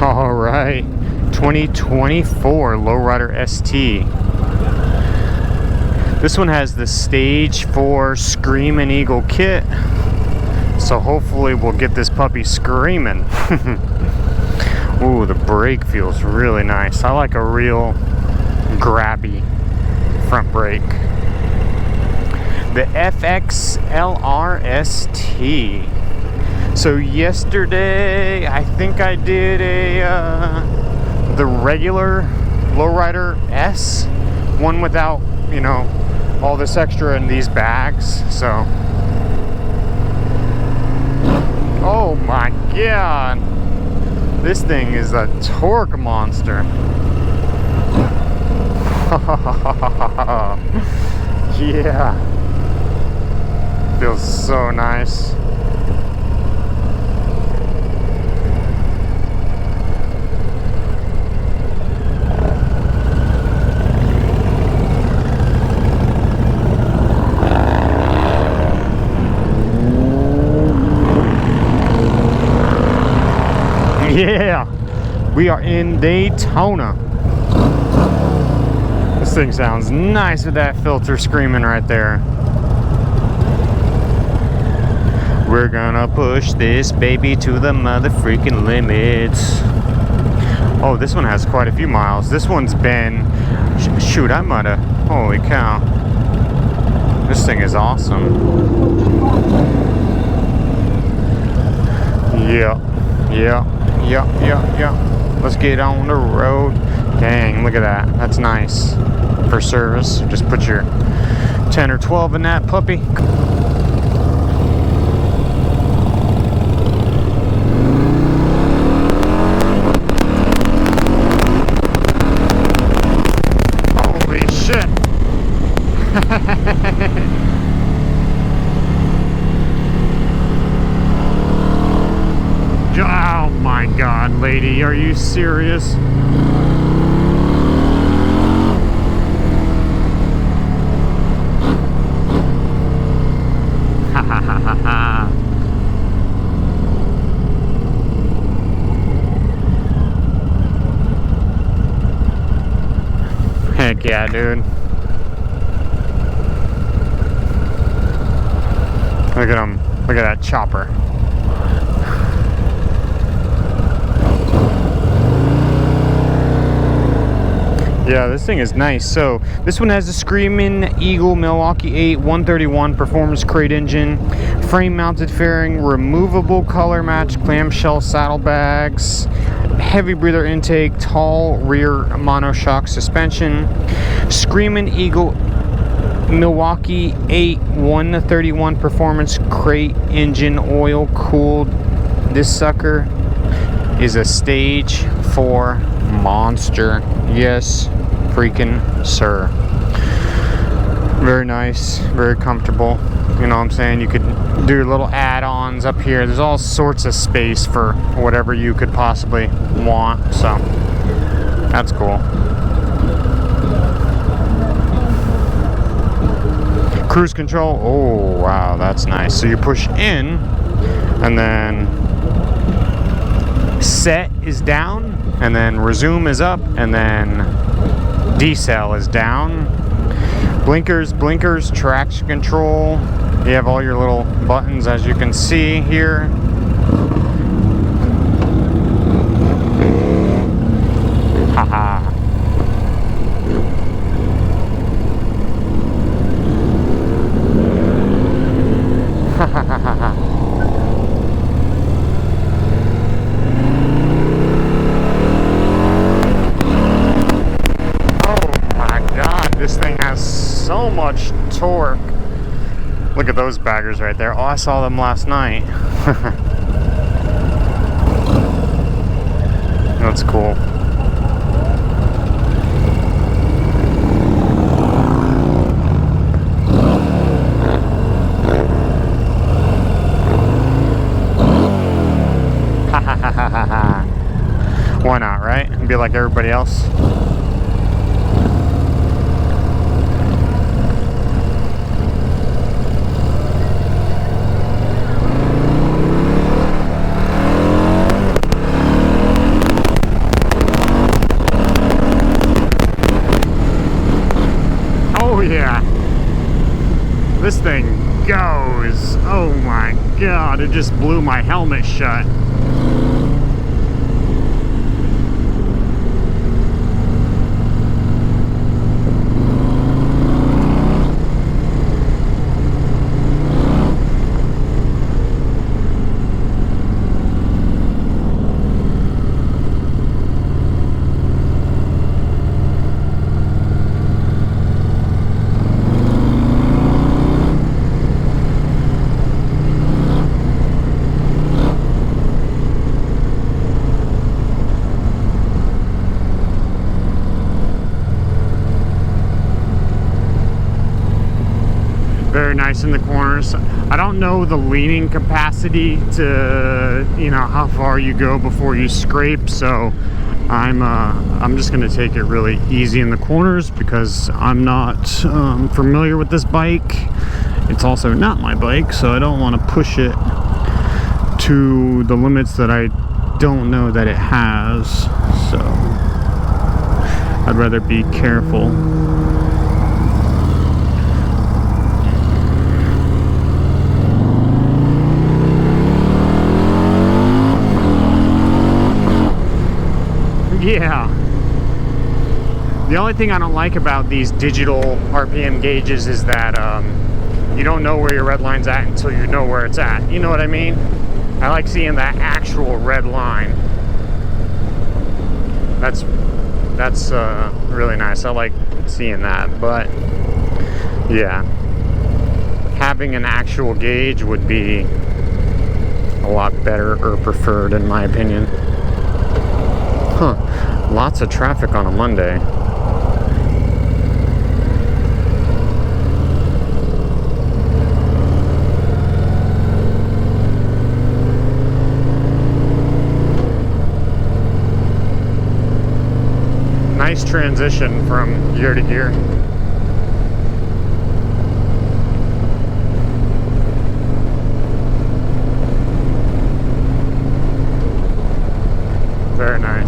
All right, 2024 lowrider ST. This one has the Stage 4 Screamin Eagle kit, so hopefully we'll get this puppy screaming. Ooh, the brake feels really nice. I like a real grabby front brake. The FXLR ST. So yesterday, I think I did the regular lowrider S, one without, you know, all this extra in these bags. So, oh my God, this thing is a torque monster. Yeah, feels so nice. Yeah, we are in Daytona. This thing sounds nice with that filter screaming right there. We're gonna push this baby to the mother freaking limits. Oh, this one has quite a few miles. This one's been, shoot, I might have, holy cow. This thing is awesome. Yeah. Let's get on the road. Dang, look at that. That's nice for service. Just put your 10 or 12 in that puppy. Holy shit. Oh my God, lady, are you serious? Ha ha ha ha ha. Heck yeah, dude. Look at him. Look at that chopper. Yeah, this thing is nice. So this one has a Screamin Eagle Milwaukee 8 131 performance crate engine, frame mounted fairing, removable color match clamshell saddlebags, heavy breather intake, tall rear monoshock suspension, Screamin Eagle Milwaukee 8 131 performance crate engine, oil cooled. This sucker is a Stage 4 monster. Yes, freaking sir. Very nice, very comfortable. You know what I'm saying? You could do your little add-ons up here. There's all sorts of space for whatever you could possibly want. So that's cool. Cruise control. Oh wow, that's nice. So you push in, and then set is down, and then resume is up, and then decel is down. Blinkers, traction control. You have all your little buttons, as you can see here. Haha. This thing has so much torque. Look at those baggers right there. Oh, I saw them last night. That's cool. Why not, right? Be like everybody else. God, it just blew my helmet shut. Very nice in the corners. I don't know the leaning capacity to, you know, how far you go before you scrape, so I'm just gonna take it really easy in the corners because I'm not familiar with this bike. It's also not my bike, so I don't want to push it to the limits that I don't know that it has, so I'd rather be careful. Yeah. The only thing I don't like about these digital RPM gauges is that you don't know where your red line's at until you know where it's at. You know what I mean? I like seeing that actual red line. That's really nice. I like seeing that. But yeah, having an actual gauge would be a lot better or preferred in my opinion. Huh, lots of traffic on a Monday. Nice transition from gear to gear. Very nice.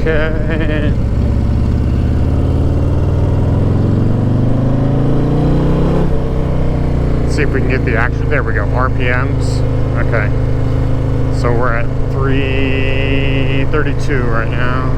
Okay. Let's see if we can get the action. There we go. RPMs. Okay. So we're at 332 right now.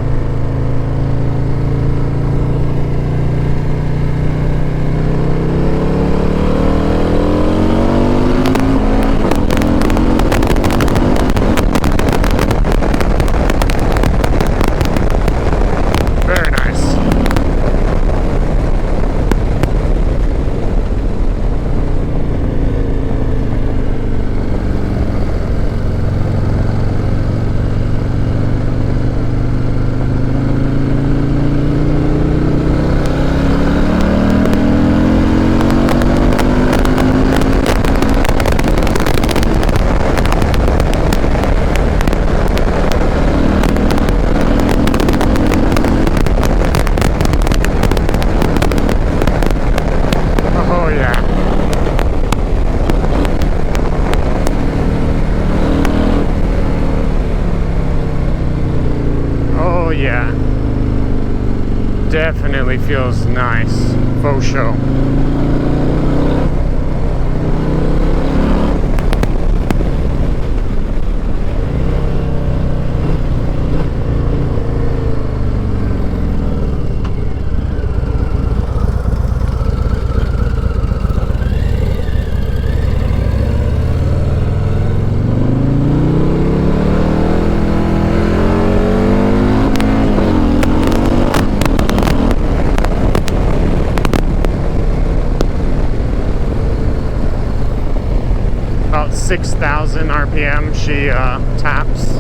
Yeah, definitely feels nice. Faux show. About 6,000 RPM she taps.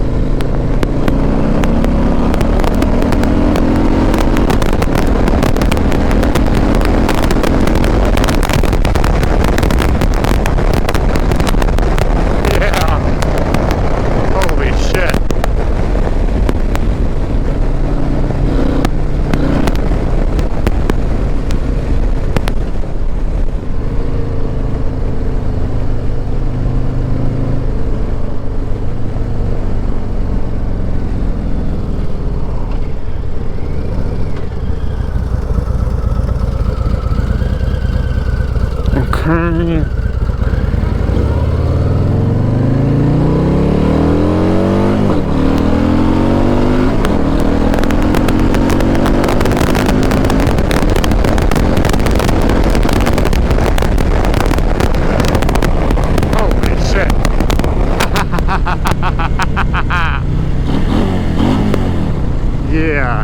Yeah,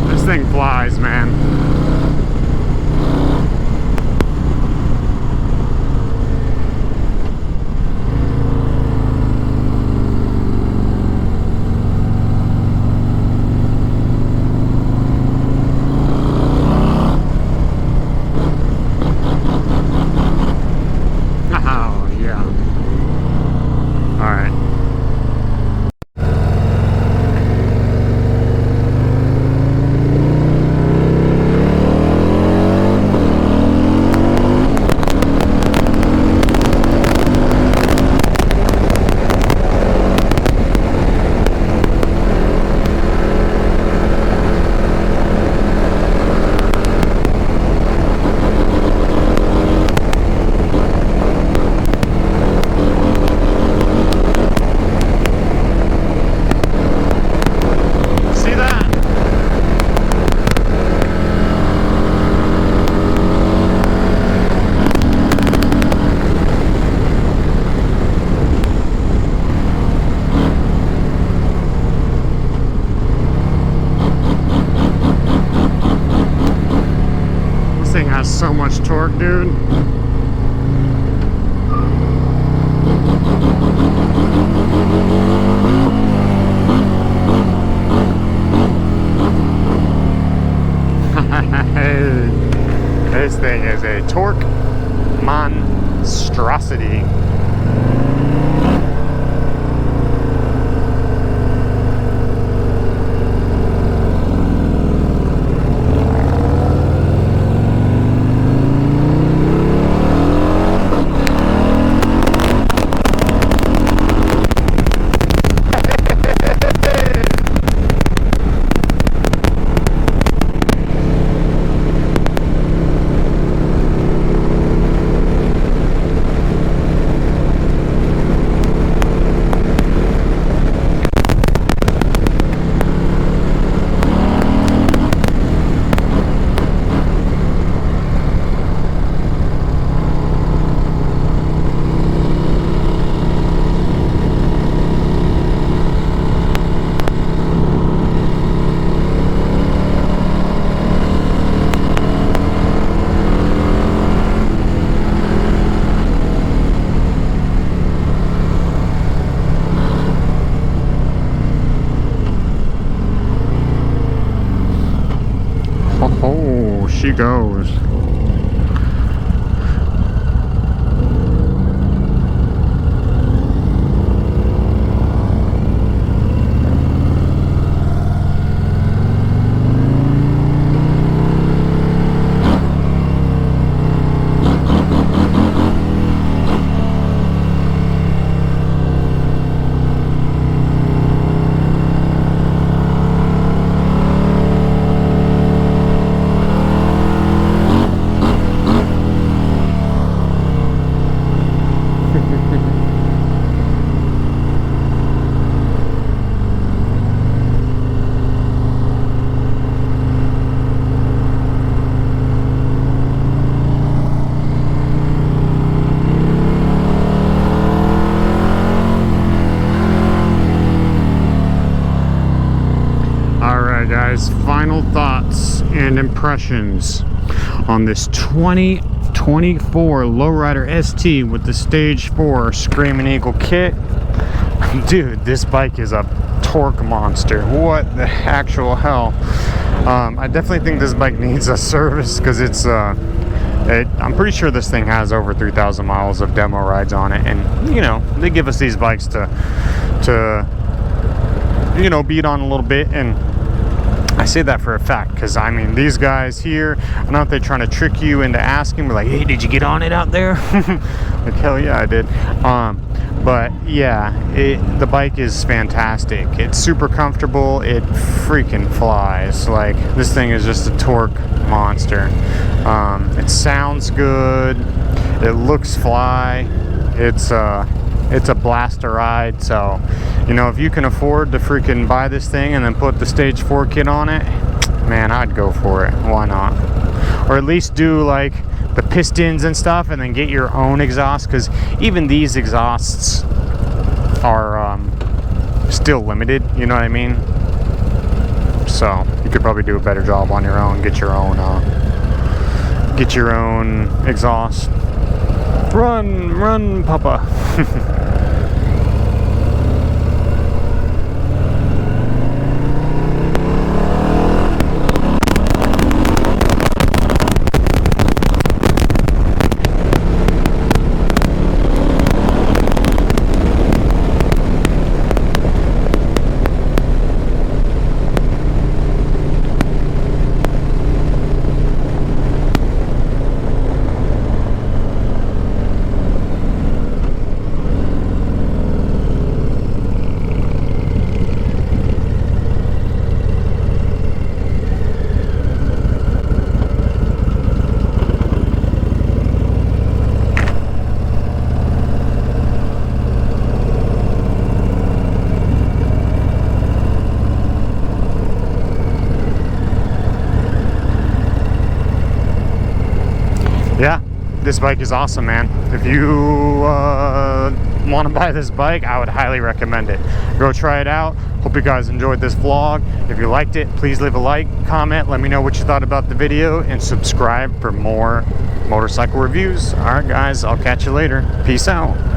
this thing flies, man. Oh, yeah. All right. So much torque, dude. This thing is a torque monstrosity. Oh, she goes. Guys, final thoughts and impressions on this 2024 lowrider ST with the stage 4 Screamin Eagle kit. Dude, this bike is a torque monster. What the actual hell? I definitely think this bike needs a service because it's I'm pretty sure this thing has over 3,000 miles of demo rides on it, and you know, they give us these bikes to you know, beat on a little bit. And I say that for a fact because, I mean, these guys here, I don't know if they're trying to trick you into asking, but like, hey, did you get on it out there? Like, hell yeah, I did. But yeah, the bike is fantastic. It's super comfortable. It freaking flies. Like, this thing is just a torque monster. It sounds good. It looks fly. It's a blaster ride. So, you know, if you can afford to freaking buy this thing and then put the stage 4 kit on it, man, I'd go for it. Why not? Or at least do like the pistons and stuff and then get your own exhaust, because even these exhausts, are still limited, you know what I mean? So you could probably do a better job on your own, get your own exhaust. Run, Papa. Yeah, this bike is awesome, man. If you want to buy this bike, I would highly recommend it. Go try it out. Hope you guys enjoyed this vlog. If you liked it, please leave a like, comment, let me know what you thought about the video, and subscribe for more motorcycle reviews. All right, guys, I'll catch you later. Peace out.